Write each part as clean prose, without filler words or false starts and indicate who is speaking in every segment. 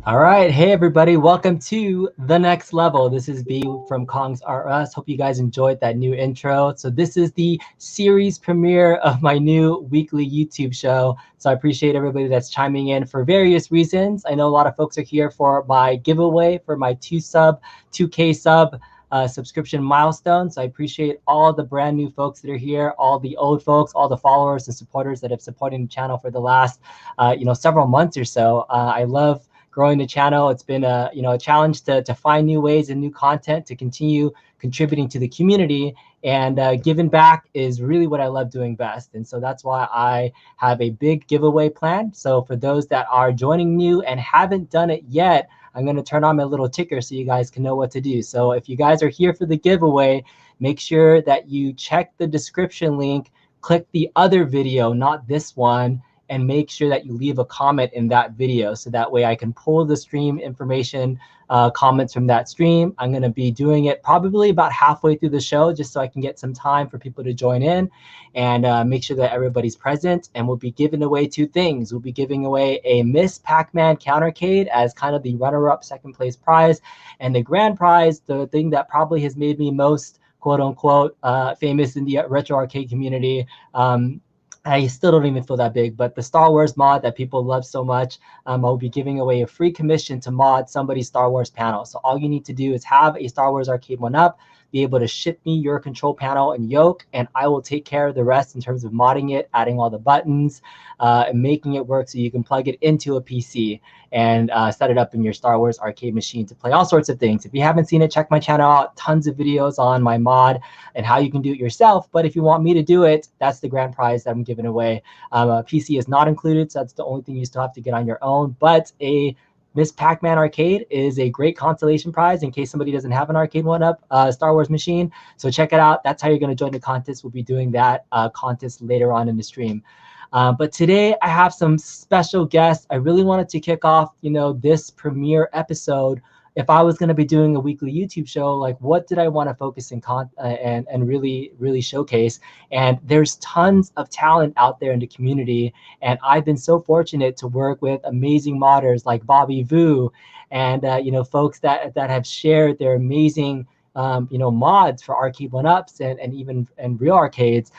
Speaker 1: All right, hey everybody, welcome to The Next Level. This is B from Kong's R Us. Hope you guys enjoyed that new intro. So this is the series premiere of my new weekly YouTube show. So I appreciate everybody that's chiming in for various reasons. I know a lot of folks are here for my giveaway for my 2K sub subscription milestone. So I appreciate all the brand new folks that are here, all the old folks, all the followers and supporters that have supported the channel for the last several months or so. I love growing the channel. It's been a challenge to find new ways and new content to continue contributing to the community, and giving back is really what I love doing best. And so that's why I have a big giveaway plan. So for those that are joining new and haven't done it yet, I'm going to turn on my little ticker so you guys can know what to do. So if you guys are here for the giveaway, make sure that you check the description link, click the other video, not this one, and make sure that you leave a comment in that video so that way I can pull the stream information, comments from that stream. I'm going to be doing it probably about halfway through the show just so I can get some time for people to join in and make sure that everybody's present. And we'll be giving away two things. We'll be giving away a Miss Pac-Man countercade as kind of the runner-up second place prize, and the grand prize, the thing that probably has made me most quote unquote famous in the retro arcade community. I still don't even feel that big, but the Star Wars mod that people love so much, I'll be giving away a free commission to mod somebody's Star Wars panel. So all you need to do is have a Star Wars Arcade 1-up, be able to ship me your control panel and yoke, and I will take care of the rest in terms of modding it, adding all the buttons, and making it work so you can plug it into a PC and set it up in your Star Wars arcade machine to play all sorts of things. If you haven't seen it, check my channel out. Tons of videos on my mod and how you can do it yourself. But if you want me to do it, that's the grand prize that I'm giving away. A PC is not included, so that's the only thing you still have to get on your own. But a Miss Pac-Man Arcade is a great consolation prize in case somebody doesn't have an Arcade 1-up Star Wars machine. So check it out. That's how you're going to join the contest. We'll be doing that contest later on in the stream. But today I have some special guests. I really wanted to kick off, this premiere episode if I was going to be doing a weekly YouTube show, like what did I want to focus in and really showcase? And there's tons of talent out there in the community, and I've been so fortunate to work with amazing modders like Bobby Vu, and folks that have shared their amazing mods for Arcade 1-Ups and even real arcades.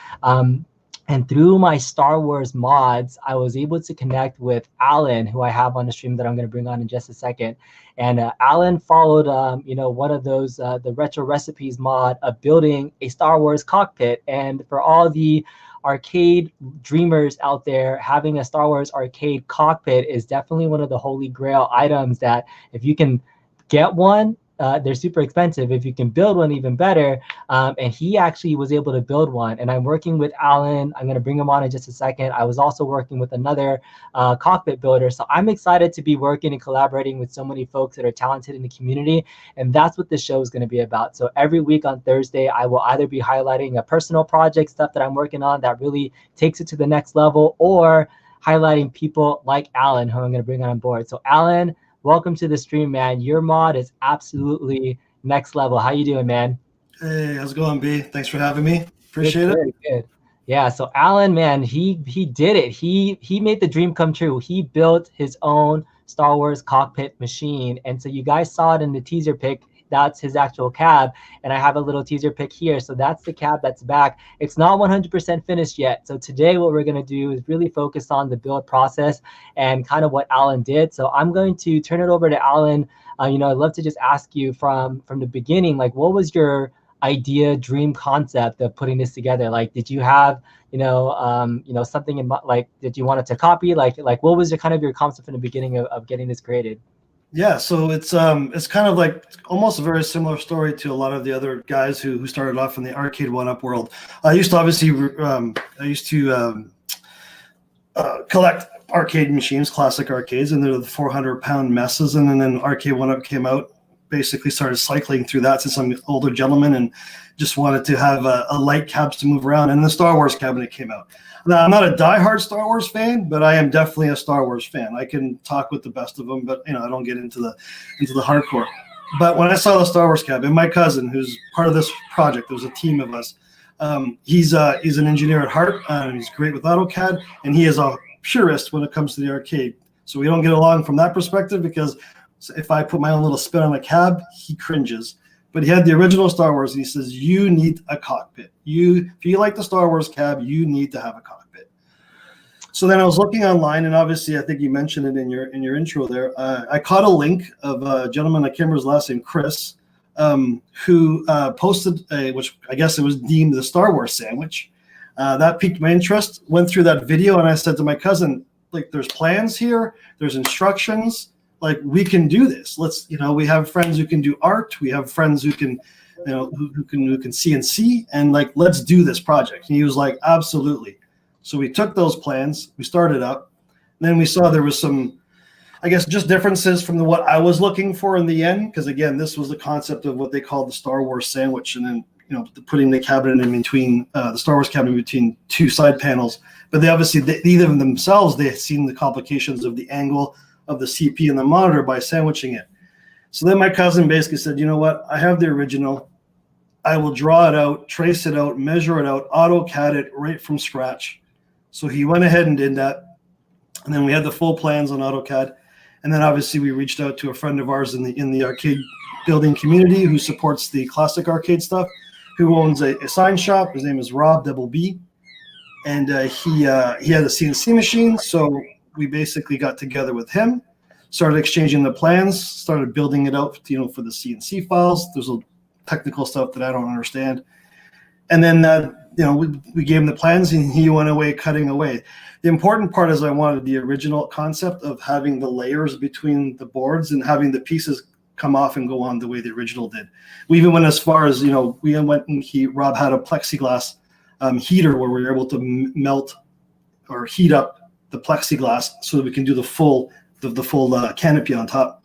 Speaker 1: And through my Star Wars mods, I was able to connect with Alan, who I have on the stream that I'm going to bring on in just a second. And Alan followed, one of those, the Retro Recipes mod of building a Star Wars cockpit. And for all the arcade dreamers out there, having a Star Wars arcade cockpit is definitely one of the holy grail items that if you can get one, they're super expensive. If you can build one, even better. And he actually was able to build one. And I'm working with Alan. I'm going to bring him on in just a second. I was also working with another cockpit builder. So I'm excited to be working and collaborating with so many folks that are talented in the community. And that's what this show is going to be about. So every week on Thursday, I will either be highlighting a personal project, stuff that I'm working on that really takes it to the next level, or highlighting people like Alan, who I'm going to bring on board. So Alan, welcome to the stream, man. Your mod is absolutely next level. How you doing, man?
Speaker 2: Hey, how's it going, B? Thanks for having me. Appreciate it.
Speaker 1: Good. Yeah, so Alan, man, he did it. He made the dream come true. He built his own Star Wars cockpit machine. And so you guys saw it in the teaser pic. That's his actual cab, and I have a little teaser pic here. So that's the cab that's back. It's not 100% finished yet. So today what we're going to do is really focus on the build process and kind of what Alan did. So I'm going to turn it over to Alan. I'd love to just ask you from the beginning, like, what was your idea, dream concept of putting this together? Like, did you have something in like, did you want it to copy? Like what was your concept in the beginning of getting this created?
Speaker 2: Yeah, so it's kind of like almost a very similar story to a lot of the other guys who started off in the arcade 1-Up world. I used to obviously collect arcade machines, classic arcades, and they're the 400-pound messes. And then Arcade 1-Up came out, basically started cycling through that since I'm an older gentleman and just wanted to have a light cabs to move around. And the Star Wars cabinet came out. Now, I'm not a diehard Star Wars fan, but I am definitely a Star Wars fan. I can talk with the best of them, but I don't get into the hardcore. But when I saw the Star Wars cab, and my cousin, who's part of this project, there was a team of us. He's an engineer at heart. He's great with AutoCAD, and he is a purist when it comes to the arcade. So we don't get along from that perspective, because if I put my own little spin on a cab, he cringes. But he had the original Star Wars, and he says, you need a cockpit. If you like the Star Wars cab, you need to have a cockpit. So then I was looking online, and obviously I think you mentioned it in your intro there. I caught a link of a gentleman, I can't remember his last name, Chris, who posted which I guess it was deemed the Star Wars sandwich. That piqued my interest. Went through that video, and I said to my cousin, like, there's plans here, there's instructions. Like, we can do this. Let's, we have friends who can do art. We have friends who can, who can CNC, and like, let's do this project. And he was like, absolutely. So we took those plans, we started up. Then we saw there was some, I guess, just differences from what I was looking for in the end. Because again, this was the concept of what they called the Star Wars sandwich, and then putting the cabinet in between the Star Wars cabinet between two side panels. But they obviously, either of themselves, they had seen the complications of the angle of the CP and the monitor by sandwiching it. So then my cousin basically said, you know what, I have the original. I will draw it out, trace it out, measure it out, AutoCAD it right from scratch. So he went ahead and did that. And then we had the full plans on AutoCAD. And then obviously we reached out to a friend of ours in the arcade building community who supports the classic arcade stuff, who owns a sign shop. His name is Robb, double B. And he had a CNC machine. So we basically got together with him, started exchanging the plans, started building it out, for the CNC files. There's a technical stuff that I don't understand. And then, we gave him the plans, and he went away cutting away. The important part is I wanted the original concept of having the layers between the boards and having the pieces come off and go on the way the original did. We even went as far as, we went and Rob had a plexiglass heater where we were able to melt or heat up the plexiglass so that we can do the full canopy on top.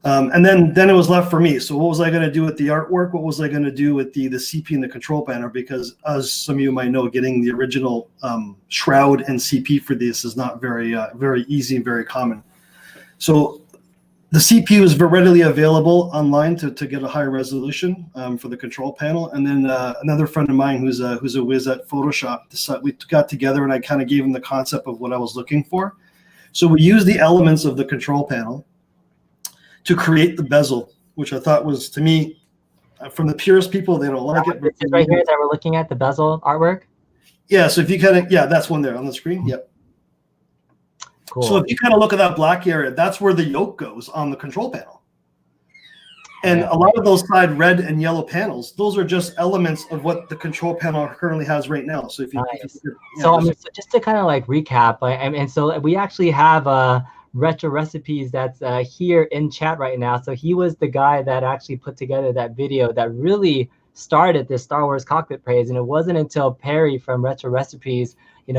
Speaker 2: And then it was left for me. So what was I going to do with the artwork? What was I going to do with the CP and the control panel? Because as some of you might know, getting the original shroud and CP for this is not very easy and very common. So the CPU is readily available online to get a higher resolution for the control panel. And then another friend of mine who's a whiz at Photoshop, we got together and I kind of gave him the concept of what I was looking for. So we used the elements of the control panel to create the bezel, which I thought was, to me, from the purest people, they don't like it.
Speaker 1: This is right here that we're looking at, the bezel artwork?
Speaker 2: Yeah, so if you kind of, that's one there on the screen. Yep.
Speaker 1: Cool.
Speaker 2: So if you kind of look at that black area, that's where the yoke goes on the control panel. And a lot of those side red and yellow panels, those are just elements of what the control panel currently has right now. So if you,
Speaker 1: so just to kind of like recap, and so we actually have Retro Recipes that's here in chat right now. So he was the guy that actually put together that video that really started this Star Wars Cockpit craze. And it wasn't until Perry from Retro Recipes,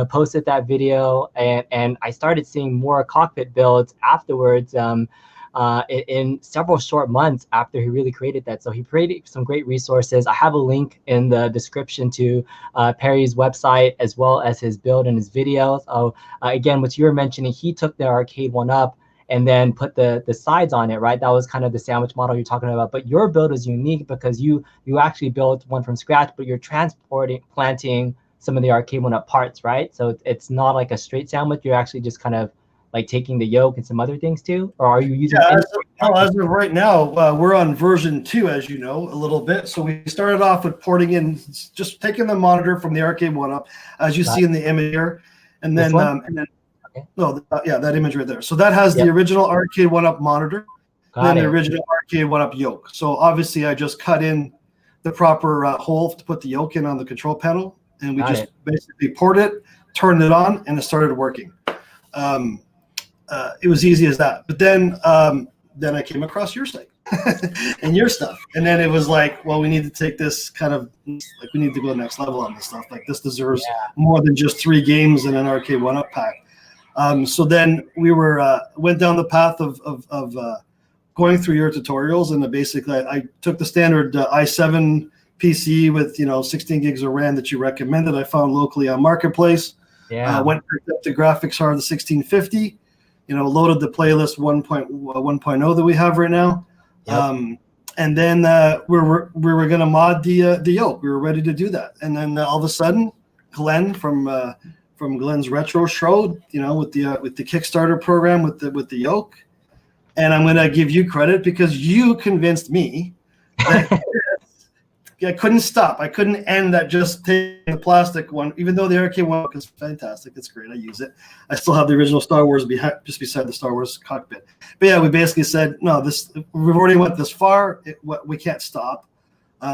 Speaker 1: posted that video, and I started seeing more cockpit builds afterwards in several short months after he really created that. So he created some great resources. I have a link in the description to Perry's website as well as his build and his videos. Again, what you were mentioning, he took the arcade one up and then put the sides on it, right? That was kind of the sandwich model you're talking about. But your build is unique because you actually built one from scratch, but you're planting some of the arcade one up parts, right? So it's not like a straight sandwich. You're actually just kind of like taking the yoke and some other things too, or are you using?
Speaker 2: As of right now, we're on version 2, as you know, a little bit. So we started off with porting in, just taking the monitor from the arcade one up, as you see in the image here, and then that image right there. So that has the original arcade one up monitor, and then the original arcade one up yoke. So obviously, I just cut in the proper hole to put the yoke in on the control panel. And we basically poured it, turned it on, and it started working. It was easy as that. But then I came across your site and your stuff. And then it was like, well, we need to take this kind of, like, we need to go next level on this stuff. Like, this deserves more than just 3 games in an arcade one-up pack. So then we went down the path of going through your tutorials. And basically, I took the standard i7 PC with 16 gigs of RAM that you recommended. I found locally on Marketplace. Went picked up the graphics card, the 1650. Loaded the playlist 1.0 that we have right now. And then we were going to mod the yoke. We were ready to do that. And then all of a sudden, Glenn from Glenn's Retro Show, with the Kickstarter program with the yoke. And I'm going to give you credit because you convinced me that I couldn't stop. I couldn't end that just taking the plastic one, even though the arcade one is fantastic. It's great. I use it. I still have the original Star Wars just beside the Star Wars cockpit. But yeah, we basically said, no, we've already went this far. We can't stop.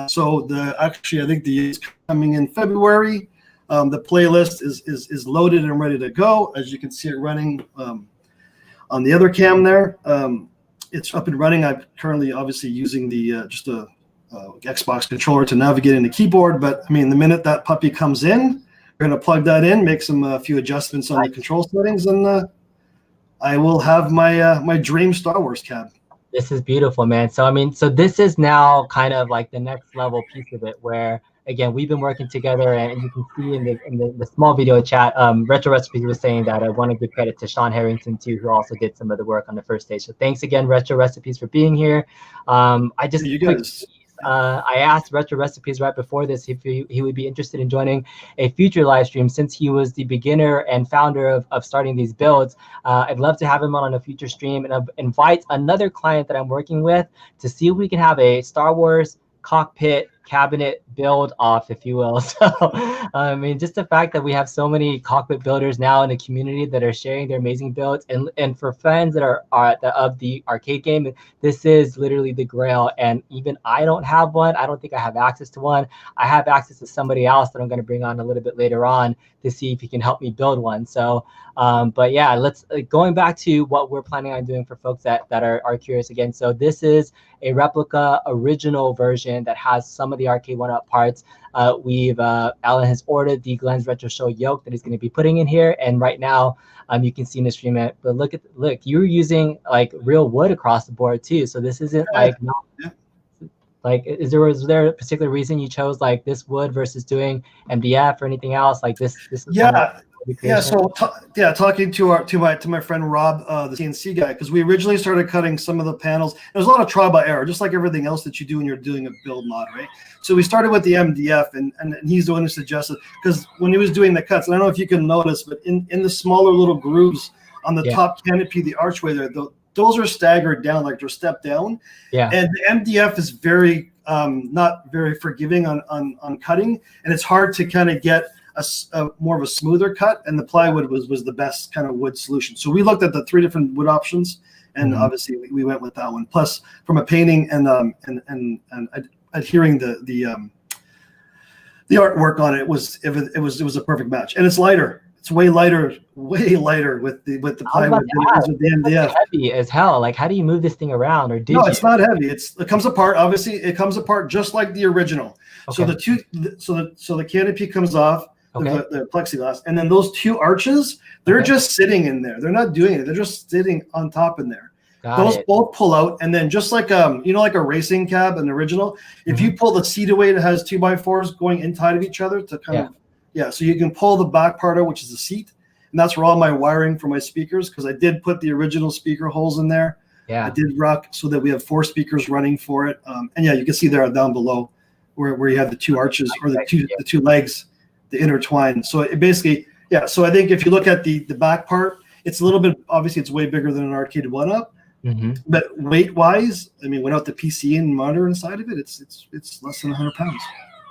Speaker 2: So actually, I think the is coming in February. The playlist is loaded and ready to go. As you can see it running on the other cam there. It's up and running. I'm currently obviously using the just a Xbox controller to navigate in the keyboard, but I mean, the minute that puppy comes in, we're going to plug that in, make a few adjustments on the control settings, and I will have my dream Star Wars cab.
Speaker 1: This is beautiful, man. So this is now kind of like the next level piece of it, where again we've been working together, and you can see in the small video chat, Retro Recipes was saying that I want to give credit to Sean Harrington too, who also did some of the work on the first stage. So thanks again, Retro Recipes, for being here. I asked Retro Recipes right before this if he would be interested in joining a future live stream, since he was the beginner and founder of starting these builds. I'd love to have him on a future stream, and invite another client that I'm working with to see if we can have a Star Wars cockpit cabinet build off, if you will. So I mean, just the fact that we have so many cockpit builders now in the community that are sharing their amazing builds, and for fans that are of the arcade game, this is literally the grail. And even I don't have one. I don't think I have access to one. I have access to somebody else that I'm going to bring on a little bit later on to see if he can help me build one. So but yeah, let's going back to what we're planning on doing for folks that are curious again. So this is a replica original version that has some of the arcade one-up parts. Alan has ordered the Glenn's Retro Show yoke that he's going to be putting in here, and right now you can see in the stream it. But look, you're using like real wood across the board too. So this isn't like is there a particular reason you chose like this wood versus doing MDF or anything else like this?
Speaker 2: Yeah, so talking to my friend Rob, the CNC guy, because we originally started cutting some of the panels. There's a lot of trial by error, just like everything else that you do when you're doing a build mod, right? So we started with the MDF, and he's the one who suggested, because when he was doing the cuts, and I don't know if you can notice, but in the smaller little grooves on the top canopy, the archway there, those are staggered down, like they're stepped down.
Speaker 1: Yeah.
Speaker 2: And the MDF is very not very forgiving on cutting, and it's hard to kind of get a more of a smoother cut, and the plywood was the best kind of wood solution. So we looked at the 3 different wood options, and obviously we went with that one. Plus, from a painting and adhering the artwork on it was a perfect match, and it's lighter. It's way lighter with the plywood than it is with the MDF.
Speaker 1: Heavy as hell. Like, how do you move this thing around? Or
Speaker 2: No, it's not heavy. It comes apart. Obviously, it comes apart just like the original.
Speaker 1: Okay.
Speaker 2: So the canopy comes off.
Speaker 1: Okay.
Speaker 2: The plexiglass, and then those 2 arches, they're just sitting in there. They're not doing it. They're just sitting on top in there. Those both pull out, and then just like like a racing cab, an original. If you pull the seat away, it has 2x4s going inside of each other to kind of so you can pull the back part out, which is the seat, and that's where all my wiring for my speakers, because I did put the original speaker holes in there. Yeah, I did rock so that we have 4 speakers running for it. And you can see there down below where you have the 2 arches or the two legs. The intertwine. So it basically, so I think if you look at the back part, it's a little bit, obviously it's way bigger than an arcade 1-up, but weight wise, I mean, without the PC and monitor inside of it, it's less than 100 pounds.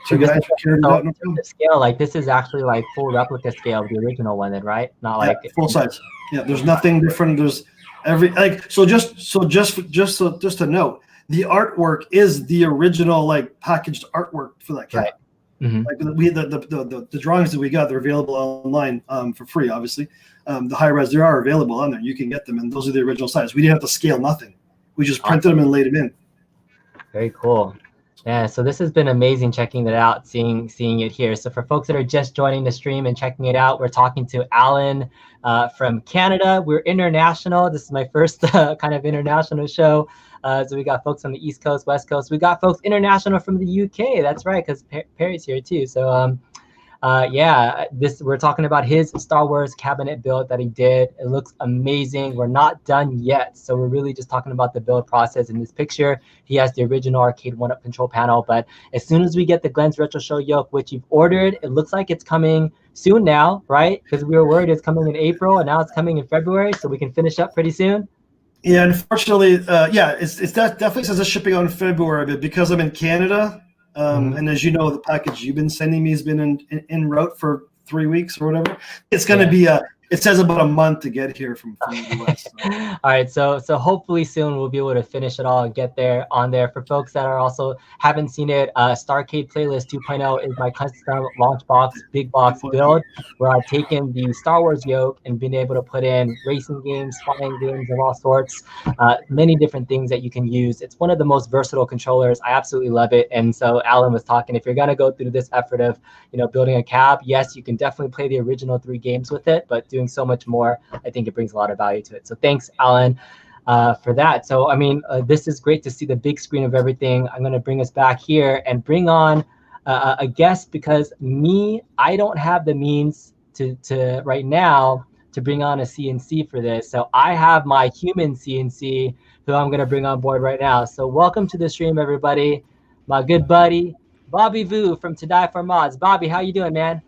Speaker 2: So
Speaker 1: the scale, like this is actually like full replica scale of the original one, then, right? Not like
Speaker 2: full size. Yeah, there's nothing different. There's just to note, the artwork is the original like packaged artwork for that cat. Right. Like the drawings that we got, they're available online for free, obviously. The high res, they are available on there. You can get them, and those are the original size. We didn't have to scale nothing. We just printed them and laid them in. Very cool. Yeah, so this has been amazing checking that out, seeing it here. So for folks that are just joining the stream and checking it out, we're talking to Alan from Canada. We're international. This is my first kind of international show. So we got folks on the East Coast, West Coast. We got folks international from the UK. That's right, because Perry's here too. So we're talking about his Star Wars cabinet build that he did. It looks amazing. We're not done yet, so we're really just talking about the build process. In this picture, he has the original arcade 1-up control panel, but as soon as we get the Glenn's Retro Show yoke, which you've ordered, it looks like it's coming soon now, right? Because we were worried it's coming in April, and now it's coming in February, so we can finish up pretty soon. Yeah, unfortunately, it definitely says it's shipping out in February, but because I'm in Canada, and as you know, the package you've been sending me has been en route for 3 weeks or whatever. It's going to be it says about a month to get here from the US. So. All right, so hopefully soon we'll be able to finish it all and get there on there. For folks that are also haven't seen it, Starcade Playlist 2.0 is my custom launch box, big box build, where I've taken the Star Wars yoke and been able to put in racing games, flying games of all sorts, many different things that you can use. It's one of the most versatile controllers. I absolutely love it. And so Alan was talking, if you're gonna go through this effort of building a cab, yes, you can definitely play the original 3 games with it, but doing so much more, I think it brings a lot of value to it. So thanks, Alan, for that. So I mean, this is great to see the big screen of everything. I'm going to bring us back here and bring on a guest, because I don't have the means to right now to bring on a CNC for this. So I have my human CNC who I'm going to bring on board right now. So welcome to the stream, everybody. My good buddy Bobby Vu from To Die for Mods. Bobby, how you doing, man?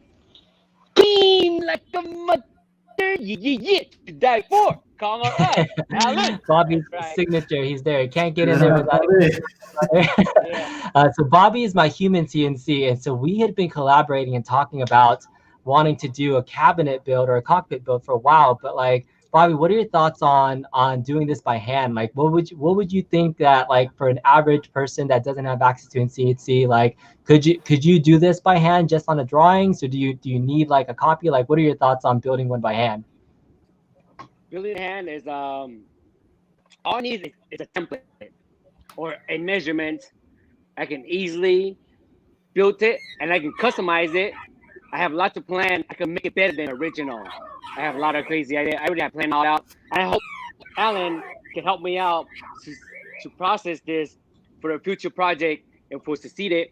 Speaker 3: Clean like a mother, to die for. Kong or us.
Speaker 1: Bobby's signature, he's there. He can't get in there without it. So Bobby is my human CNC, and so we had been collaborating and talking about wanting to do a cabinet build or a cockpit build for a while. But like, Bobby, what are your thoughts on doing this by hand? Like, what would you think that, like, for an average person that doesn't have access to a CNC, like, could you do this by hand just on the drawings, or do you need like a copy? Like, what are your thoughts on building one by hand?
Speaker 3: Building by hand is all I need is a template or a measurement. I can easily build it and I can customize it. I have lots of plans. I can make it better than original. I have a lot of crazy ideas. I already have planned all out. And I hope Alan can help me out to process this for a future project and for succeeded.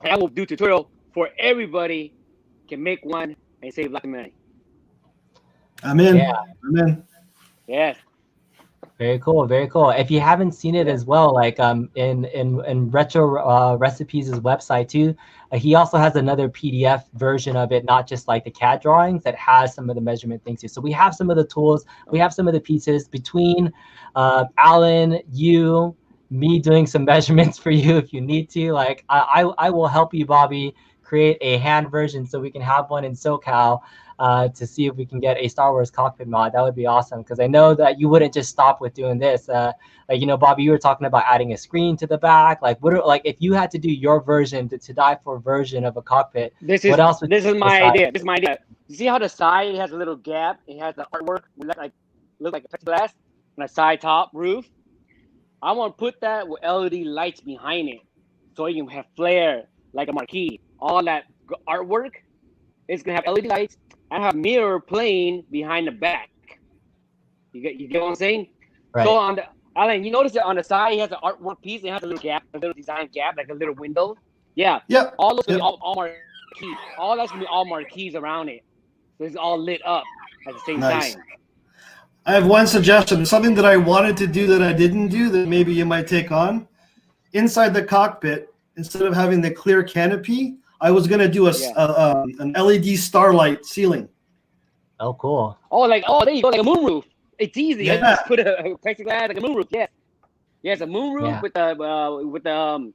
Speaker 3: And I will do tutorial for everybody can make one and save lots of money.
Speaker 2: I'm in.
Speaker 1: Yeah.
Speaker 2: I'm in.
Speaker 3: Yes.
Speaker 1: Very cool, very cool. If you haven't seen it as well, like in Retro Recipes' website too, he also has another PDF version of it, not just like the CAD drawings, that has some of the measurement things too. So we have some of the tools, we have some of the pieces between Alan, you, me doing some measurements for you if you need to. Like I will help you, Bobby, create a hand version so we can have one in SoCal. To see if we can get a Star Wars cockpit mod. That would be awesome, because I know that you wouldn't just stop with doing this. Like, you know, Bobby, you were talking about adding a screen to the back. Like, like if you had to do your version, to die for version of a cockpit, what else would
Speaker 3: this is my
Speaker 1: decide?
Speaker 3: idea. This is my idea. You see how the side has a little gap? It has the artwork look like a plexiglass on a side top roof. I want to put that with LED lights behind it, so you can have flare like a marquee. All that artwork is gonna have LED lights and have mirror playing behind the back. You get what I'm saying?
Speaker 1: Right.
Speaker 3: So on the Alan, you notice that on the side he has an artwork piece. It has a little gap, a little design gap, like a little window. Yeah.
Speaker 2: Yep.
Speaker 3: All those gonna be all marquees. All that's gonna be all marquees around it. So it's all lit up at the same
Speaker 2: Nice.
Speaker 3: time.
Speaker 2: I have one suggestion. Something that I wanted to do that I didn't do that maybe you might take on. Inside the cockpit, instead of having the clear canopy, I was going to do an LED starlight ceiling.
Speaker 1: Oh, cool.
Speaker 3: Oh, there you go, like a moonroof. It's easy.
Speaker 2: Yeah.
Speaker 3: I just put a plexiglass like a moonroof. Yes. Yes, a moonroof with the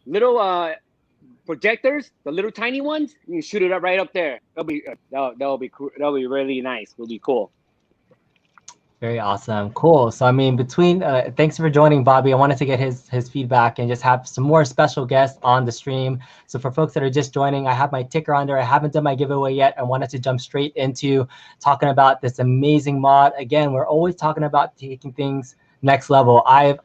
Speaker 3: little projectors, the little tiny ones. You can shoot it up right up there. That'll be cool. That'll be really nice. It'll be cool.
Speaker 1: Very awesome. Cool. So, I mean, between, thanks for joining, Bobby. I wanted to get his feedback and just have some more special guests on the stream. So for folks that are just joining, I have my ticker on there. I haven't done my giveaway yet. I wanted to jump straight into talking about this amazing mod. Again, we're always talking about taking things next level. I've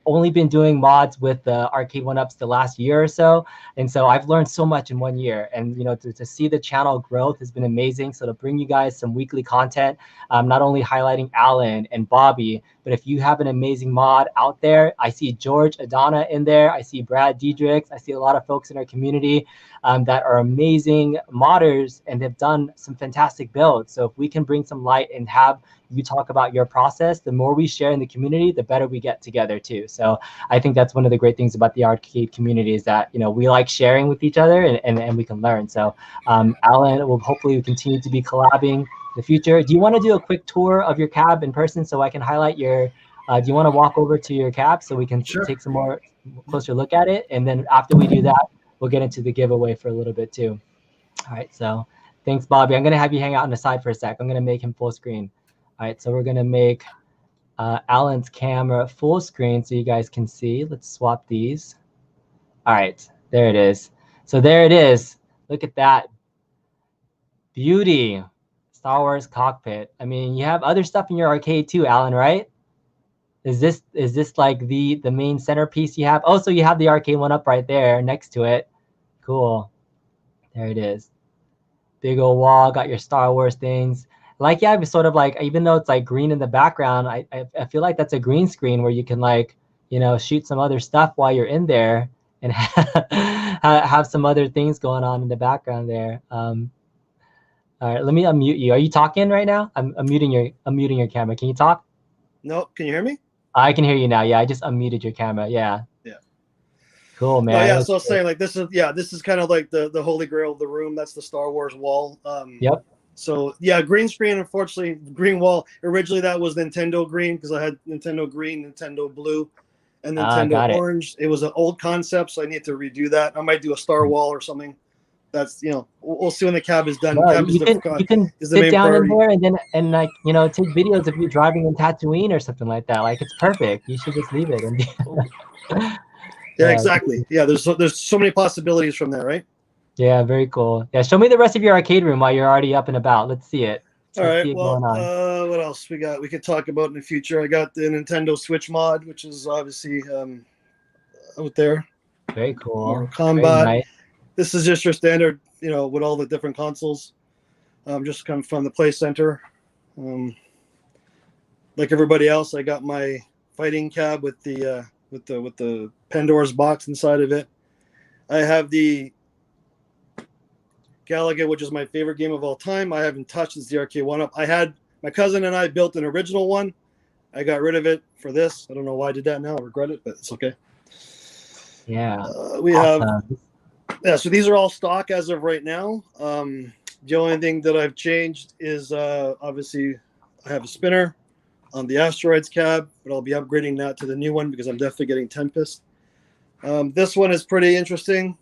Speaker 1: only been doing mods with the Arcade 1-Ups the last year or so. And so I've learned so much in 1 year. And, you know, to see the channel growth has been amazing. So to bring you guys some weekly content, not only highlighting Alan and Bobby, but if you have an amazing mod out there, I see George Adana in there. I see Brad Diedrichs. I see a lot of folks in our community that are amazing modders and have done some fantastic builds. So if we can bring some light and have you talk about your process, the more we share in the community, the better we get together too. So I think that's one of the great things about the arcade community is that, you know, we like sharing with each other and we can learn. So Alan will hopefully continue to be collabing in the future. Do you want to do a quick tour of your cab in person so I can highlight your, do you want to walk over to your cab so we can take some more closer look at it? And then after we do that, we'll get into the giveaway for a little bit too. All right, so thanks, Bobby. I'm going to have you hang out on the side for a sec. I'm going to make him full screen. All right, so we're going to make Alan's camera full screen so you guys can see. Let's swap these. All right, there it is. So there it is. Look at that. Beauty. Star Wars Cockpit. I mean, you have other stuff in your arcade too, Alan, right? Is this like the main centerpiece you have? Oh, so you have the arcade 1-Up right there next to it. Cool. There it is. Big old wall, got your Star Wars things. Like, yeah, it's sort of like, even though it's like green in the background, I feel like that's a green screen where you can, like, you know, shoot some other stuff while you're in there and have some other things going on in the background there. All right, let me unmute you. Are you talking right now? I'm muting your camera. Can you talk?
Speaker 4: No, can you hear me?
Speaker 1: I can hear you now. Yeah, I just unmuted your camera. Yeah.
Speaker 4: Yeah.
Speaker 1: Cool, man.
Speaker 4: Oh, yeah, so I was saying, like, this is kind of like the holy grail of the room. That's the Star Wars wall.
Speaker 1: Yep.
Speaker 4: So yeah, green screen. Unfortunately, green wall. Originally, that was Nintendo green because I had Nintendo green, Nintendo blue, and Nintendo orange. It was an old concept, so I need to redo that. I might do a Star Wall or something. That's, you know, we'll see when the cab is done.
Speaker 1: No,
Speaker 4: Cab
Speaker 1: you can sit down in there and like, you know, take videos of you driving in Tatooine or something like that. Like, it's perfect. You should just leave it.
Speaker 4: Yeah, exactly. Yeah, there's so many possibilities from there, right?
Speaker 1: Yeah, very cool. Yeah, show me the rest of your arcade room while you're already up and about. Let's see it.
Speaker 4: All right. Well, what else we got? We could talk about in the future. I got the Nintendo Switch mod, which is obviously out there.
Speaker 1: Very cool.
Speaker 4: Mortal Kombat. Nice. This is just your standard, you know, with all the different consoles. Just come from the Play Center. Like everybody else, I got my fighting cab with the Pandora's box inside of it. I have the Galaga, which is my favorite game of all time. I haven't touched since the Arcade 1-Up. I had My cousin and I built an original one. I got rid of it for this. I don't know why I did that now. I regret it, but it's okay.
Speaker 1: Yeah.
Speaker 4: We
Speaker 1: awesome.
Speaker 4: have, so these are all stock as of right now. The only thing that I've changed is obviously I have a spinner on the Asteroids cab, but I'll be upgrading that to the new one because I'm definitely getting Tempest. This one is pretty interesting.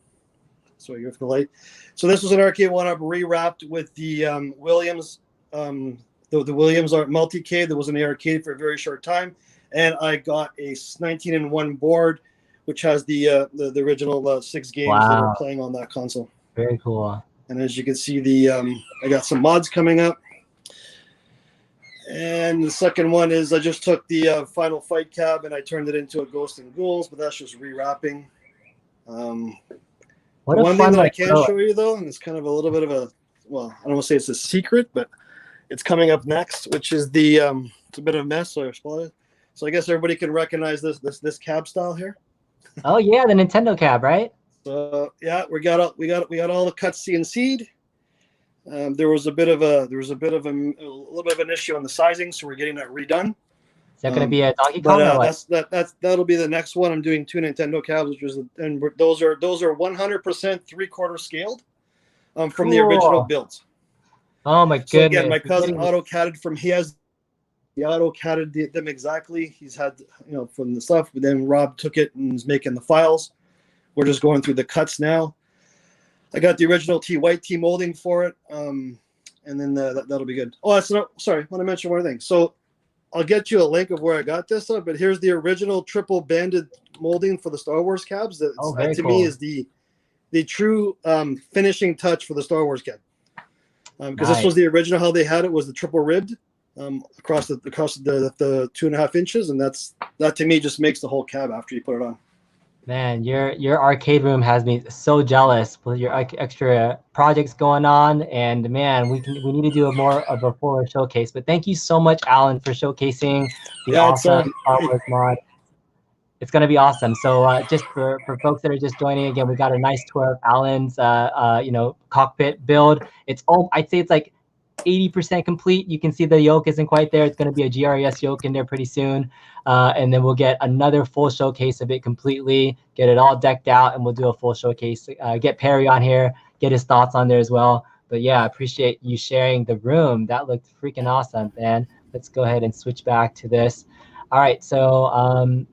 Speaker 4: So you have the light. So this was an arcade one-up rewrapped with the Williams, the Williams multi-cade that was in the arcade for a very short time, and I got a 19-in-1 board, which has the original 6 games that are playing on that console.
Speaker 1: Very cool.
Speaker 4: And as you can see, I got some mods coming up. And the second one is I just took the Final Fight cab and I turned it into a Ghost and Ghouls, but that's just rewrapping. One thing that I can show you, though, and it's kind of a little bit of a, well, I don't want to say it's a secret, but it's coming up next, which is the, it's a bit of a mess, so I guess everybody can recognize this cab style here.
Speaker 1: Oh yeah, the Nintendo cab, right?
Speaker 4: So yeah, we got all the cuts CNC'd. There was a little bit of an issue on the sizing, so we're getting that redone.
Speaker 1: Is that going to be a Donkey Kong or what?
Speaker 4: That'll be the next one. I'm doing 2 Nintendo cabs, those are 100% 3/4 scaled from the original builds.
Speaker 1: Oh my goodness!
Speaker 4: So again, my cousin AutoCAD'd he AutoCAD'd them exactly. He's had from the stuff, but then Rob took it and is making the files. We're just going through the cuts now. I got the original white T molding for it, and then that'll be good. Oh, sorry, I want to mention one thing. So I'll get you a link of where I got this stuff, but here's the original triple banded molding for the Star Wars cabs. That to me is the true finishing touch for the Star Wars cab. Because this was the original, how they had it was the triple ribbed across the 2.5 inches, and that to me just makes the whole cab after you put it on.
Speaker 1: Man, your arcade room has me so jealous with your extra projects going on, and man, we need to do more of a fuller showcase. But thank you so much, Alan, for showcasing the awesome Star Wars mod. It's gonna be awesome. So just for folks that are just joining, again, we got a nice tour of Alan's cockpit build. I'd say it's like 80% complete. You can see the yoke isn't quite there. It's going to be a GRES yoke in there pretty soon. And then we'll get another full showcase of it completely, get it all decked out, and we'll do a full showcase. Get Perry on here, get his thoughts on there as well. But yeah, I appreciate you sharing the room. That looked freaking awesome, man. Let's go ahead and switch back to this. All right, so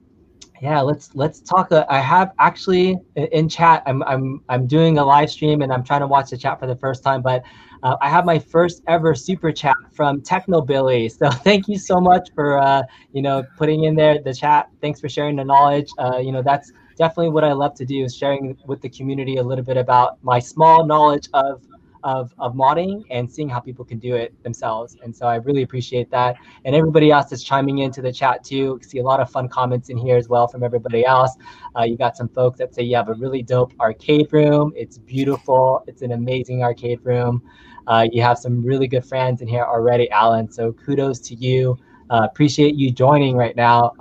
Speaker 1: yeah, let's talk. I have actually in chat. I'm doing a live stream and I'm trying to watch the chat for the first time, but I have my first ever super chat from Technobilly. So thank you so much for putting in there the chat. Thanks for sharing the knowledge. That's definitely what I love to do, is sharing with the community a little bit about my small knowledge of modding and seeing how people can do it themselves. And so I really appreciate that. And everybody else that's chiming into the chat too. See a lot of fun comments in here as well from everybody else. You got some folks that say you have a really dope arcade room. It's beautiful. It's an amazing arcade room. You have some really good friends in here already, Alan. So kudos to you. Appreciate you joining right now.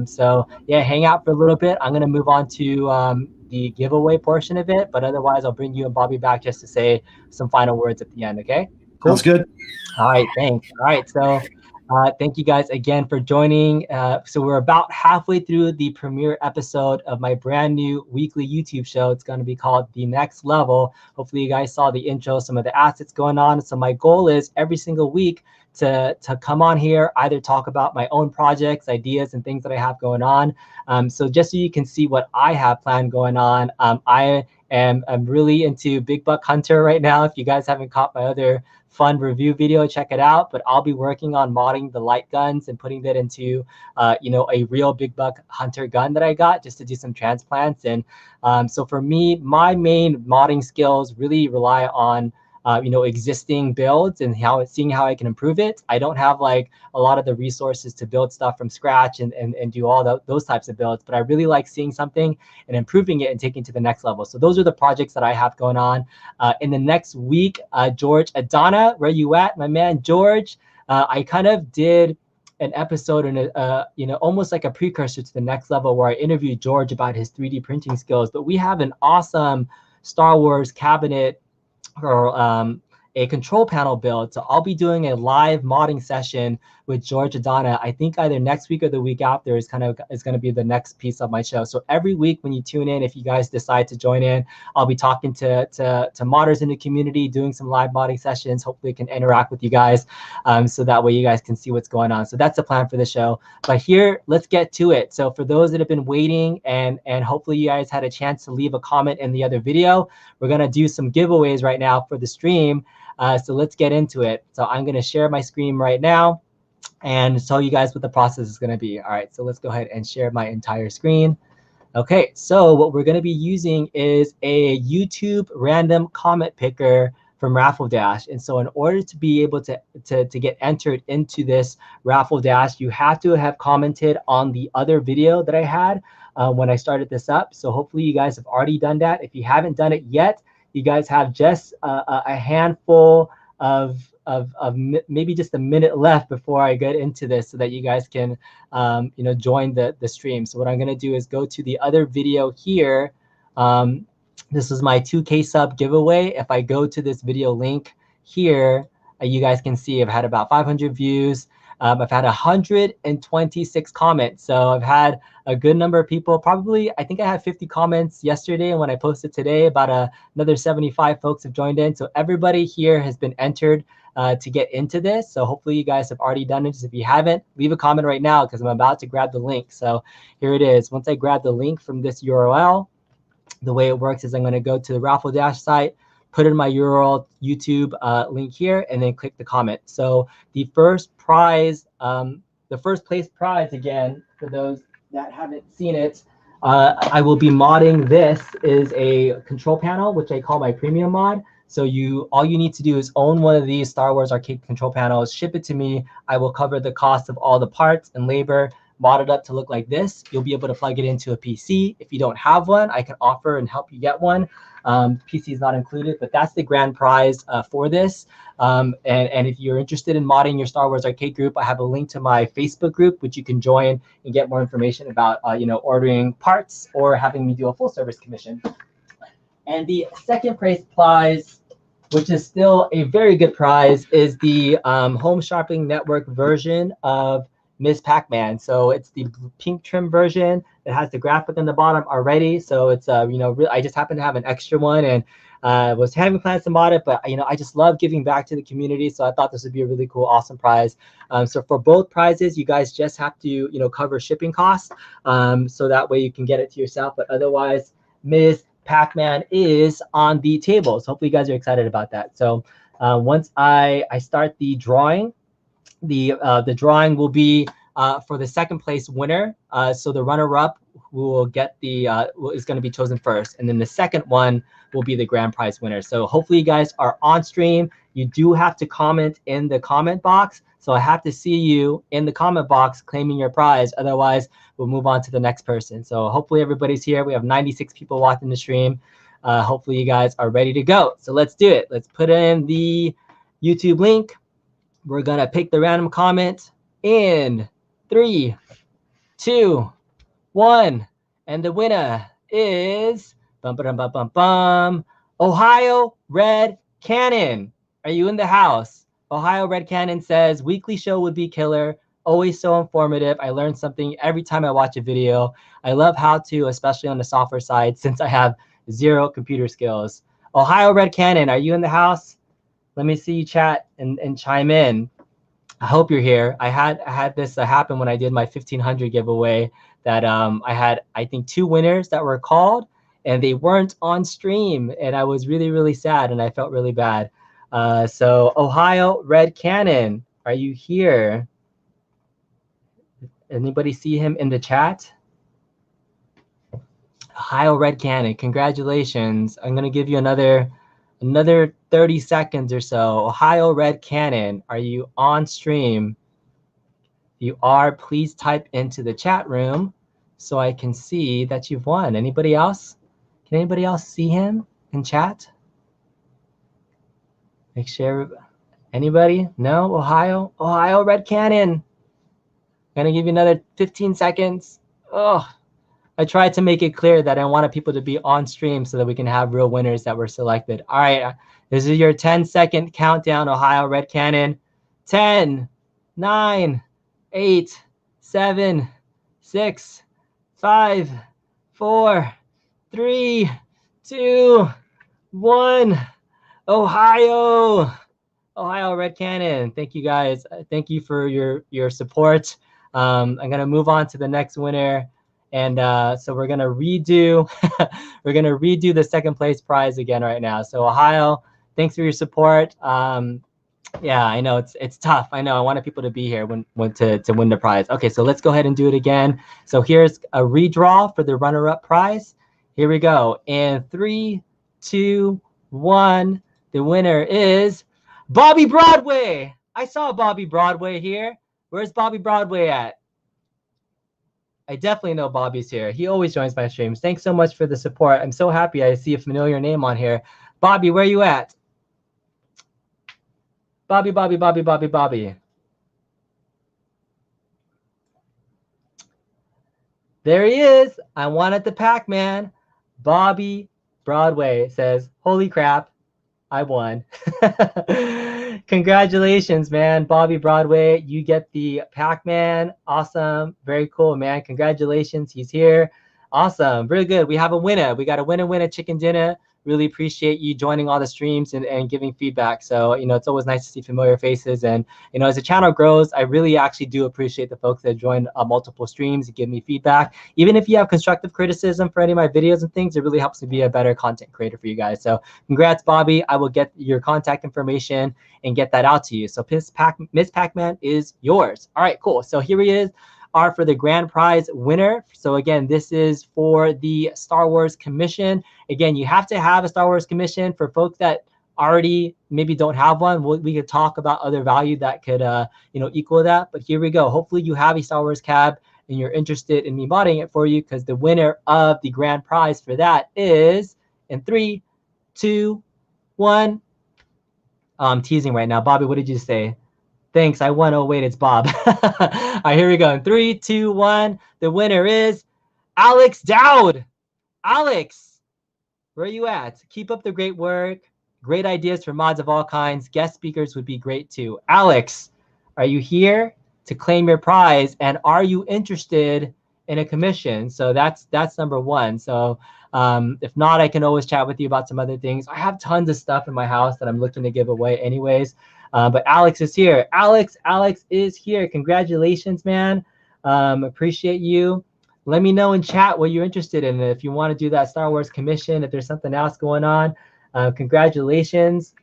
Speaker 1: So yeah, hang out for a little bit. I'm gonna move on to the giveaway portion of it, but otherwise I'll bring you and Bobby back just to say some final words at the end, okay?
Speaker 2: Cool. Sounds good.
Speaker 1: All right, thanks. All right, so thank you guys again for joining. So we're about halfway through the premiere episode of my brand new weekly YouTube show. It's going to be called The Next Level. Hopefully you guys saw the intro, some of the assets going on. So my goal is every single week to come on here, either talk about my own projects, ideas, and things that I have going on. So just so you can see what I have planned going on, I'm really into Big Buck Hunter right now. If you guys haven't caught my other fun review video, check it out. But I'll be working on modding the light guns and putting that into a real Big Buck Hunter gun that I got, just to do some transplants. And so for me, my main modding skills really rely on existing builds and seeing how I can improve it. I don't have like a lot of the resources to build stuff from scratch and do all those types of builds, but I really like seeing something and improving it and taking it to the next level. So those are the projects that I have going on. In the next week, George Adana, where you at, my man, George? I kind of did an episode and almost like a precursor to the next level, where I interviewed George about his 3D printing skills. But we have an awesome Star Wars cabinet or a control panel build. So I'll be doing a live modding session with George Adana. I think either next week or the week after is going to be the next piece of my show. So every week when you tune in, if you guys decide to join in, I'll be talking to modders in the community, doing some live modding sessions. Hopefully I can interact with you guys, so that way you guys can see what's going on. So that's the plan for the show. But here, let's get to it. So for those that have been waiting, and hopefully you guys had a chance to leave a comment in the other video, we're going to do some giveaways right now for the stream. So let's get into it. So I'm going to share my screen right now and tell you guys what the process is going to be. All right, so let's go ahead and share my entire screen. Okay, so what we're going to be using is a YouTube random comment picker from Raffle Dash. And so in order to be able to get entered into this Raffle Dash, you have to have commented on the other video that I had when I started this up. So hopefully you guys have already done that. If you haven't done it yet, you guys have just a handful of maybe just a minute left before I get into this, so that you guys can join the stream. So what I'm going to do is go to the other video here. This is my 2K sub giveaway. If I go to this video link here, you guys can see I've had about 500 views. I've had 126 comments. So I've had a good number of people. Probably, I think I had 50 comments yesterday, and when I posted today, about another 75 folks have joined in. So everybody here has been entered to get into this. So hopefully you guys have already done it. If you haven't, leave a comment right now, because I'm about to grab the link. So here it is. Once I grab the link from this URL, the way it works is I'm going to go to the Raffle Dash site, put in my URL YouTube link here, and then click the comment. So the first prize, the first place prize, again, for those that haven't seen it, I will be modding. This is a control panel, which I call my premium mod. So all you need to do is own one of these Star Wars arcade control panels, ship it to me. I will cover the cost of all the parts and labor, mod it up to look like this. You'll be able to plug it into a PC. If you don't have one, I can offer and help you get one. PC is not included, but that's the grand prize for this. And if you're interested in modding your Star Wars arcade group, I have a link to my Facebook group, which you can join and get more information about ordering parts or having me do a full service commission. And the second place prize, which is still a very good prize, is the Home Shopping Network version of Ms. Pac-Man. So it's the pink trim version. It has the graphic on the bottom already. So it's I just happen to have an extra one, and was having plans to mod it, but I just love giving back to the community. So I thought this would be a really cool, awesome prize. So for both prizes, you guys just have to cover shipping costs, so that way you can get it to yourself. But otherwise, Ms. Pac-Man is on the table. So hopefully you guys are excited about that. So once I start the drawing, the drawing will be for the second place winner. So the runner-up will get is going to be chosen first, and then the second one will be the grand prize winner. So hopefully you guys are on stream. You do have to comment in the comment box. So I have to see you in the comment box claiming your prize. Otherwise, we'll move on to the next person. So hopefully everybody's here. We have 96 people watching the stream. Hopefully you guys are ready to go. So let's do it. Let's put in the YouTube link. We're going to pick the random comment in 3, 2, 1. And the winner is Ohio Red Cannon. Are you in the house? Ohio Red Cannon says, weekly show would be killer. Always so informative. I learn something every time I watch a video. I love how to, especially on the software side, since I have 0 computer skills. Ohio Red Cannon, are you in the house? Let me see you chat and chime in. I hope you're here. I had this happen when I did my 1500 giveaway, that I had, I think, 2 winners that were called, and they weren't on stream, and I was really, really sad, and I felt really bad. So Ohio Red Cannon, are you here? Anybody see him in the chat? Ohio Red Cannon, congratulations. I'm gonna give you another 30 seconds or so. Ohio Red Cannon, are you on stream? If you are, please type into the chat room so I can see that you've won. Anybody else? Can anybody else see him in chat? Make sure. Anybody? No? Ohio Red Cannon. I'm gonna give you another 15 seconds. Oh, I tried to make it clear that I wanted people to be on stream so that we can have real winners that were selected. All right, this is your 10-second countdown, Ohio Red Cannon. 10, 9, 8, 7, 6, 5, 4, 3, 2, 1. Ohio Red Cannon. Thank you guys. Thank you for your support. I'm gonna move on to the next winner, and so we're gonna redo the second place prize again right now. So Ohio, thanks for your support. Yeah, I know it's tough. I know I wanted people to be here when to win the prize. Okay, so let's go ahead and do it again. So here's a redraw for the runner-up prize. Here we go. In 3, 2, 1. The winner is Bobby Broadway. I saw Bobby Broadway here. Where's Bobby Broadway at? I definitely know Bobby's here. He always joins my streams. Thanks so much for the support. I'm so happy I see a familiar name on here. Bobby, where you at? Bobby. There he is. I wanted the Pac-Man. Bobby Broadway says, holy crap, I won. Congratulations, man. Bobby Broadway, you get the Pac-Man. Awesome. Very cool, man. Congratulations. He's here. Awesome. Really good. We have a winner. We got a winner chicken dinner. Really appreciate you joining all the streams and giving feedback. So, it's always nice to see familiar faces. And, as the channel grows, I really actually do appreciate the folks that join multiple streams and give me feedback. Even if you have constructive criticism for any of my videos and things, it really helps me be a better content creator for you guys. So congrats, Bobby. I will get your contact information and get that out to you. So Miss Pac-Man is yours. All right, cool. So here he is. Are for the grand prize winner. So again, this is for the Star Wars commission. Again, you have to have a Star Wars commission. For folks that already maybe don't have one, we could talk about other value that could equal that. But here we go. Hopefully you have a Star Wars cab and you're interested in me modding it for you, because the winner of the grand prize for that is in 3, 2, 1. I'm teasing right now. Bobby, what did you say? Thanks, I won. Oh, wait, it's Bob. All right, here we go. In 3, 2, 1. The winner is Alex Dowd. Alex, where are you at? Keep up the great work. Great ideas for mods of all kinds. Guest speakers would be great too. Alex, are you here to claim your prize? And are you interested in a commission? So that's number one. So if not, I can always chat with you about some other things. I have tons of stuff in my house that I'm looking to give away anyways. But Alex is here. Alex is here. Congratulations, man. Appreciate you. Let me know in chat what you're interested in. If you want to do that Star Wars commission, if there's something else going on, congratulations.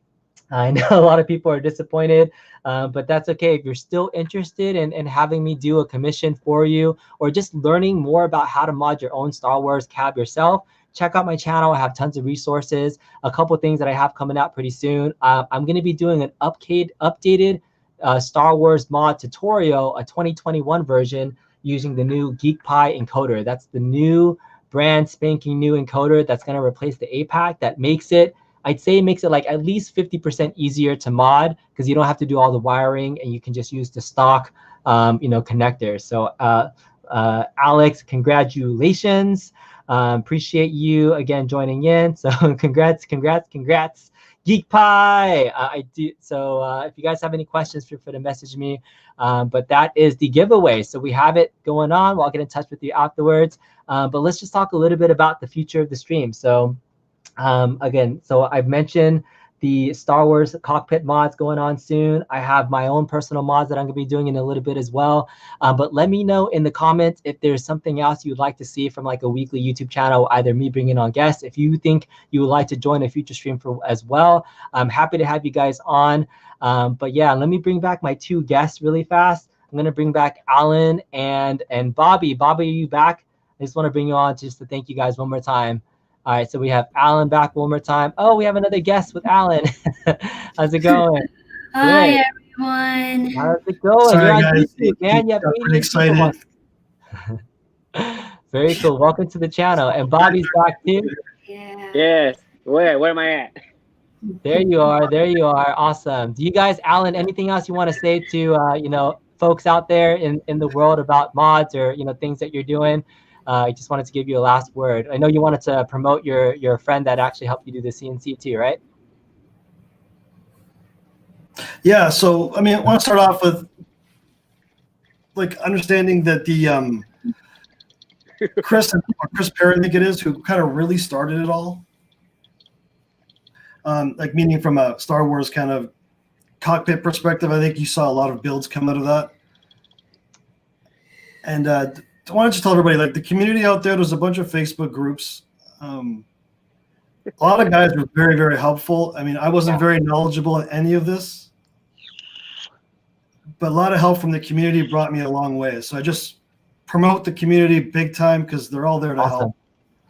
Speaker 1: I know a lot of people are disappointed, but that's okay. If you're still interested in having me do a commission for you, or just learning more about how to mod your own Star Wars cab yourself, check out my channel. I have tons of resources, a couple of things that I have coming out pretty soon. I'm going to be doing an updated Star Wars mod tutorial, a 2021 version, using the new GeekPi encoder. That's the new brand spanking new encoder that's going to replace the APAC. That makes it, I'd say, makes it like at least 50% easier to mod, because you don't have to do all the wiring and you can just use the stock connectors. So Alex, congratulations. Appreciate you again joining in. So congrats. GeekPi. I do. So if you guys have any questions, feel free to message me. But that is the giveaway. So we have it going on. Well, I'll get in touch with you afterwards. But let's just talk a little bit about the future of the stream. So again, so I've mentioned the Star Wars Cockpit mods going on soon. I have my own personal mods that I'm going to be doing in a little bit as well. But let me know in the comments if there's something else you'd like to see from like a weekly YouTube channel, either me bringing on guests. If you think you would like to join a future stream as well, I'm happy to have you guys on. But yeah, let me bring back my two guests really fast. I'm going to bring back Alan and Bobby. Bobby, are you back? I just want to bring you on just to thank you guys one more time. All right, so we have Alan back one more time. Oh, we have another guest with Alan. How's it going?
Speaker 5: Hi, everyone.
Speaker 1: How's it going?
Speaker 2: Sorry,
Speaker 1: You're on
Speaker 2: guys.
Speaker 1: YouTube, man. You have
Speaker 2: Pretty excited.
Speaker 1: Very cool. Welcome to the channel. And Bobby's back too.
Speaker 5: Yeah.
Speaker 3: Yes. Where am I at?
Speaker 1: There you are. There you are. Awesome. Do you guys, Alan, anything else you want to say to folks out there in the world about mods or things that you're doing? I just wanted to give you a last word. I know you wanted to promote your friend that actually helped you do the CNC too, right?
Speaker 2: Yeah. So, I mean, I want to start off with like understanding that the Chris Perry, I think it is, who kind of really started it all. Like meaning from a Star Wars kind of cockpit perspective, I think you saw a lot of builds come out of that. And I wanted to tell everybody, like the community out there, there's a bunch of Facebook groups. A lot of guys were very, very helpful. I mean, I wasn't very knowledgeable in any of this, but a lot of help from the community brought me a long way. So I just promote the community big time because they're all there to help.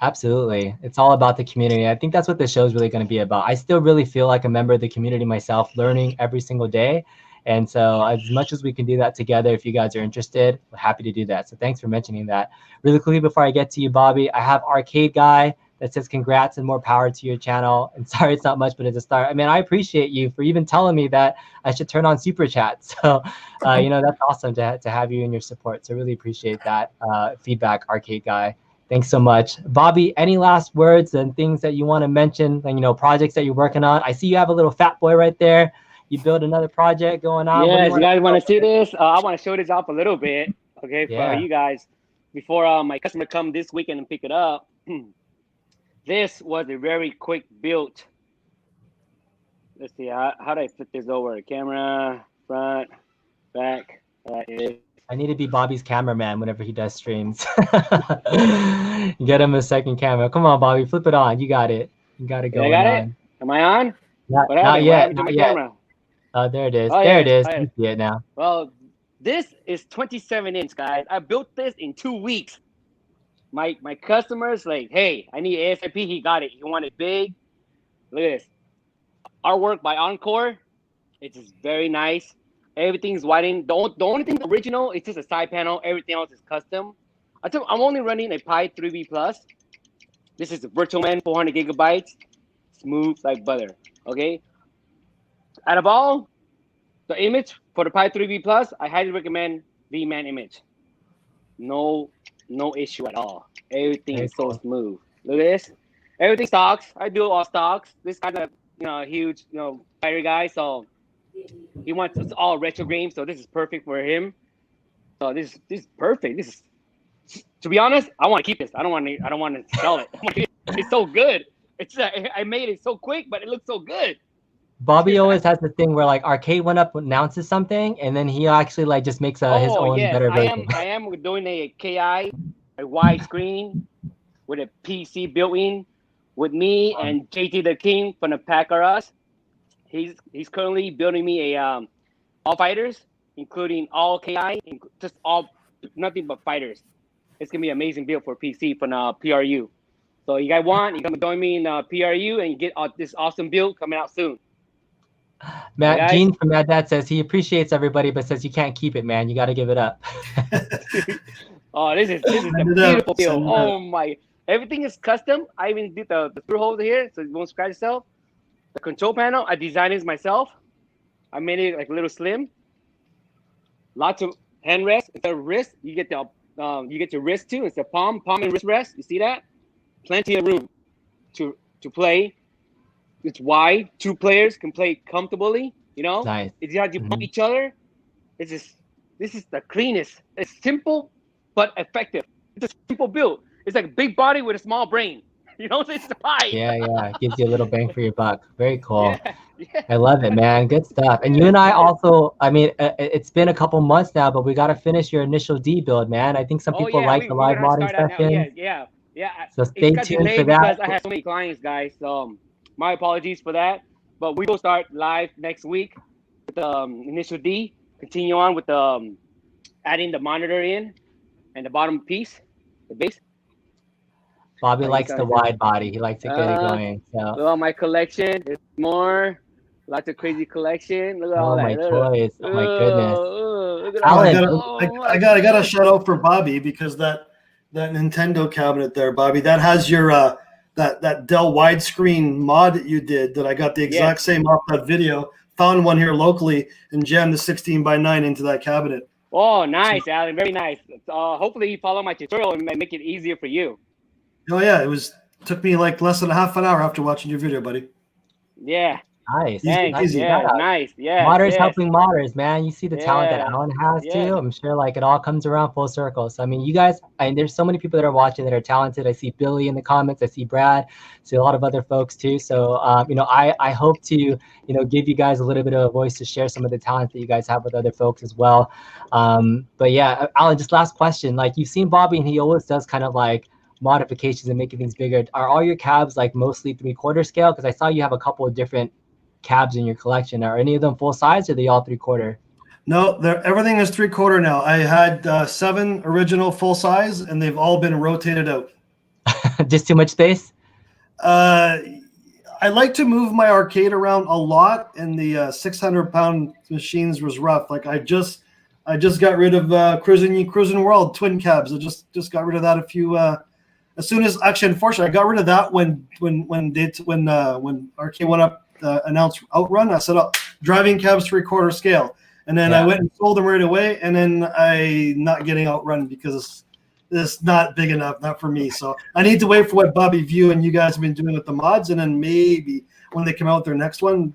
Speaker 1: Absolutely. It's all about the community. I think that's what the show is really going to be about. I still really feel like a member of the community myself, learning every single day. And so as much as we can do that together, if you guys are interested, we're happy to do that. So thanks for mentioning that. Really quickly before I get to you, Bobby, I have Arcade Guy that says congrats and more power to your channel. And sorry, it's not much, but it's a start. I mean, I appreciate you for even telling me that I should turn on Super Chat. So, you know, that's awesome to have you and your support. So really appreciate that feedback, Arcade Guy. Thanks so much. Bobby, any last words and things that you want to mention, and, you know, projects that you're working on? I see you have a little fat boy right there. You build another project going on.
Speaker 3: Yes, you guys want to see this? I want to show this off a little bit, okay,
Speaker 1: Yeah.
Speaker 3: for you guys. Before my customer come this weekend and pick it up, this was a very quick build. Let's see, how do I flip this over? Camera, front, back.
Speaker 1: I need to be Bobby's cameraman whenever he does streams. Get him a second camera. Come on, Bobby, flip it on. You got it. You got it going on.
Speaker 3: Am I on?
Speaker 1: Not yet. Not yet.
Speaker 3: Camera?
Speaker 1: There it is.
Speaker 3: Oh,
Speaker 1: there
Speaker 3: yeah.
Speaker 1: it is.
Speaker 3: Oh, yeah.
Speaker 1: You see it now.
Speaker 3: Well, this is 27 inch, guys. I built this in 2 weeks. My customer's like, hey, I need ASAP. He got it. He wanted big. Look at this. Artwork by Encore. It's just very nice. Everything's widened. The only thing original is just a side panel. Everything else is custom. I'm only running a Pi 3B Plus. This is a Virtual Man 400 gigabytes. Smooth like butter. Okay. Out of all the image for the Pi 3B Plus, I highly recommend V-Man image. No issue at all. Everything is so smooth. Look at this. Everything stocks. I do all stocks. This guy's a huge fighter guy, so he wants it's all retro games. So this is perfect for him. So this is perfect. This is, to be honest, I want to keep this. I don't want to sell it. It's so good. I made it so quick, but it looks so good.
Speaker 1: Bobby always has the thing where like Arcade went up announces something, and then he actually like just makes his own better version.
Speaker 3: I am doing a KI, a widescreen with a PC built-in with me and JT the King from the Pack R Us. He's currently building me a all fighters, including all KI, just all nothing but fighters. It's gonna be an amazing build for PC from PRU. So you guys you come join me in PRU and you get this awesome build coming out soon.
Speaker 1: Matt Gene from Mad Dad says he appreciates everybody, but says you can't keep it, man. You got to give it up.
Speaker 3: Oh, this is a beautiful build. Oh my! Everything is custom. I even did the screw holes here, so it won't scratch itself. The control panel, I designed it myself. I made it like a little slim. Lots of hand rest. Instead of wrist, you get your wrist too. It's a palm and wrist rest. You see that? Plenty of room to play. It's wide. 2 players can play comfortably.
Speaker 1: Nice.
Speaker 3: It's how you bump each other. This is the cleanest. It's simple but effective. It's a simple build. It's like a big body with a small brain. It's the pie.
Speaker 1: Yeah. It gives you a little bang for your buck. Very cool.
Speaker 3: Yeah.
Speaker 1: I love it, man. Good stuff. And you and I also, I mean, it's been a couple months now, but we got to finish your initial D build, man. I think some people like the live modding session.
Speaker 3: Yeah.
Speaker 1: So stay tuned for that.
Speaker 3: Because I have so many clients, guys. So my apologies for that. But we will start live next week with the initial D. Continue on with the adding the monitor in and the bottom piece, the base.
Speaker 1: Bobby likes the wide body. He likes to get it going. So.
Speaker 3: Well, my collection is more. Lots of crazy collection. Look at all that.
Speaker 1: My toys. Oh my goodness.
Speaker 3: Look at
Speaker 1: Alan,
Speaker 2: I got a shout out for Bobby because that Nintendo cabinet there, Bobby, that has your that Dell widescreen mod that you did that I got the exact same off that video. Found one here locally and jammed the 16:9 into that cabinet.
Speaker 3: Oh, nice, Alan. Very nice. Hopefully you follow my tutorial and make it easier for you.
Speaker 2: Oh yeah, took me like less than a half an hour after watching your video, buddy.
Speaker 3: Yeah.
Speaker 1: Nice.
Speaker 3: Thanks.
Speaker 2: Easy.
Speaker 3: Yeah, nice. Yeah.
Speaker 1: Modders
Speaker 3: yes.
Speaker 1: helping modders, man. You see the talent that
Speaker 3: Yeah.
Speaker 1: Alan has
Speaker 3: Yeah.
Speaker 1: too. I'm sure like it all comes around full circle. So I mean, you guys, there's so many people that are watching that are talented. I see Billy in the comments. I see Brad. I see a lot of other folks too. So you know, I hope to give you guys a little bit of a voice to share some of the talent that you guys have with other folks as well. But yeah, Alan, just last question. Like you've seen Bobby, and he always does kind of like modifications and making things bigger. Are all your cabs like mostly 3/4 scale? Because I saw you have a couple of different cabs in your collection. Are any of them full size, or are they all 3/4?
Speaker 2: No, everything is 3/4 now. I had 7 original full size, and they've all been rotated out.
Speaker 1: Just too much space?
Speaker 2: I like to move my arcade around a lot, and the 600-pound machines was rough. Like I just got rid of Cruising World twin cabs. I just got rid of that a few. As soon as unfortunately, I got rid of that when Arcade went up. Announced Outrun. I said, "Oh, driving cabs 3/4 scale," and then I went and sold them right away. And then I not getting Outrun because it's not big enough, not for me. So I need to wait for what Bobby View and you guys have been doing with the mods, and then maybe when they come out with their next one,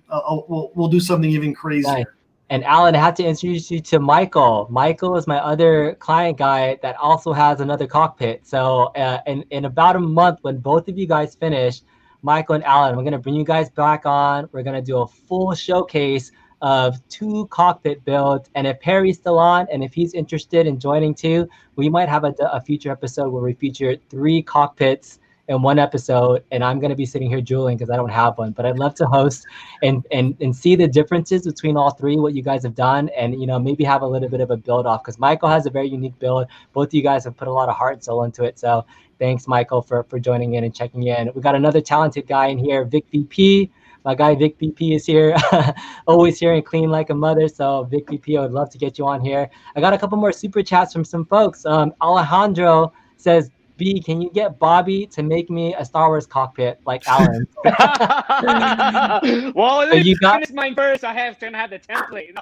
Speaker 2: we'll do something even crazier.
Speaker 1: Nice. And Alan, I had to introduce you to Michael. Michael is my other client guy that also has another cockpit. So in about a month, when both of you guys finish, Michael and Alan, we're going to bring you guys back on. We're going to do a full showcase of 2 cockpit builds. And if Perry's still on, and if he's interested in joining too, we might have a future episode where we feature 3 cockpits in one episode. And I'm going to be sitting here drooling because I don't have one. But I'd love to host and see the differences between all 3, what you guys have done, and maybe have a little bit of a build off, because Michael has a very unique build. Both of you guys have put a lot of heart and soul into it. So thanks, Michael, for joining in and checking in. We got another talented guy in here, Vic VP. My guy Vic VP is here, always here and clean like a mother. So Vic VP, I would love to get you on here. I got a couple more super chats from some folks. Alejandro says, B, can you get Bobby to make me a Star Wars cockpit like Alan?
Speaker 3: Well, let me finish mine first. I have to have the template.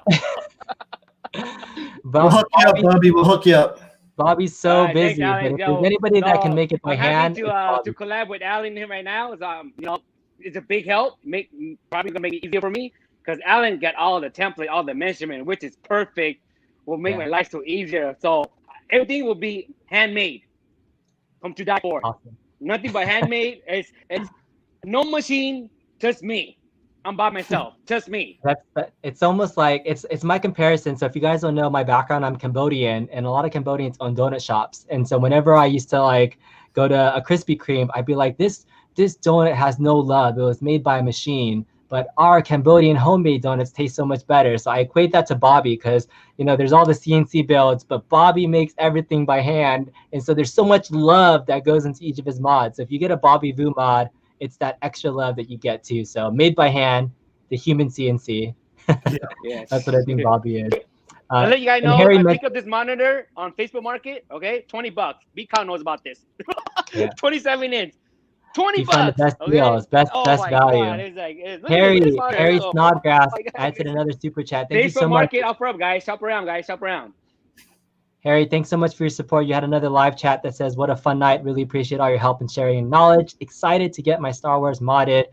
Speaker 2: We'll hook you up, Bobby. We'll hook you up.
Speaker 1: Bobby's so busy.
Speaker 3: Thanks,
Speaker 1: but if there's anybody that can make it by hand,
Speaker 3: to collab with Alan here right now is it's a big help. Probably gonna make it easier for me because Alan got all the template, all the measurement, which is perfect. Will make my life so easier. So everything will be handmade. Come to die for.
Speaker 1: Awesome.
Speaker 3: Nothing but handmade. It's no machine, just me. I'm by myself, just me.
Speaker 1: It's almost like it's my comparison. So if you guys don't know my background, I'm Cambodian, and a lot of Cambodians own donut shops. And so whenever I used to like go to a Krispy Kreme, I'd be like, this donut has no love. It was made by a machine, but our Cambodian homemade donuts taste so much better. So I equate that to Bobby because there's all the CNC builds, but Bobby makes everything by hand, and so there's so much love that goes into each of his mods. So if you get a Bobby Vu mod, it's that extra love that you get too. So made by hand, the human CNC.
Speaker 3: Yes.
Speaker 1: That's what I think Bobby is.
Speaker 3: I'll let you guys know.
Speaker 1: Harry
Speaker 3: I picked up this monitor on Facebook Market. Okay, $20. BCon knows about this. 27-inch. $20.
Speaker 1: The best deals, best value. Harry Snodgrass answered another super chat. Thank you so much.
Speaker 3: Facebook Market, offer up, guys. Shop around, guys. Shop around.
Speaker 1: Harry, thanks so much for your support. You had another live chat that says, what a fun night. Really appreciate all your help and sharing knowledge. Excited to get my Star Wars modded.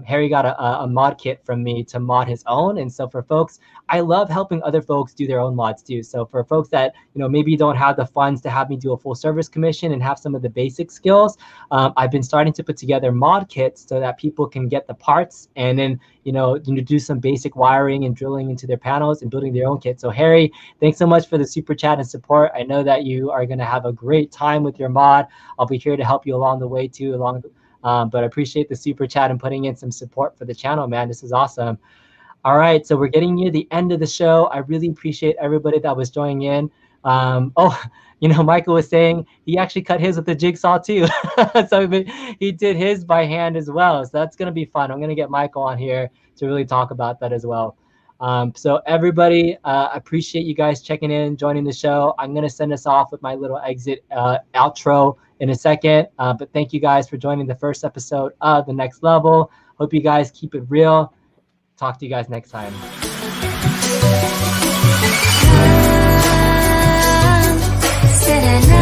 Speaker 1: Harry got a mod kit from me to mod his own. And so for folks, I love helping other folks do their own mods too. So for folks that, maybe don't have the funds to have me do a full service commission and have some of the basic skills, I've been starting to put together mod kits so that people can get the parts and then, do some basic wiring and drilling into their panels and building their own kit. So Harry, thanks so much for the super chat and support. I know that you are going to have a great time with your mod. I'll be here to help you along the way too, but I appreciate the super chat and putting in some support for the channel, man. This is awesome. All right, so we're getting near the end of the show. I really appreciate everybody that was joining in. Michael was saying he actually cut his with the jigsaw too. So he did his by hand as well. So that's going to be fun. I'm going to get Michael on here to really talk about that as well. So everybody, I appreciate you guys checking in, joining the show. I'm going to send us off with my little exit outro in a second. But thank you guys for joining the first episode of The Next Level. Hope you guys keep it real. Talk to you guys next time.
Speaker 5: Da-da-da.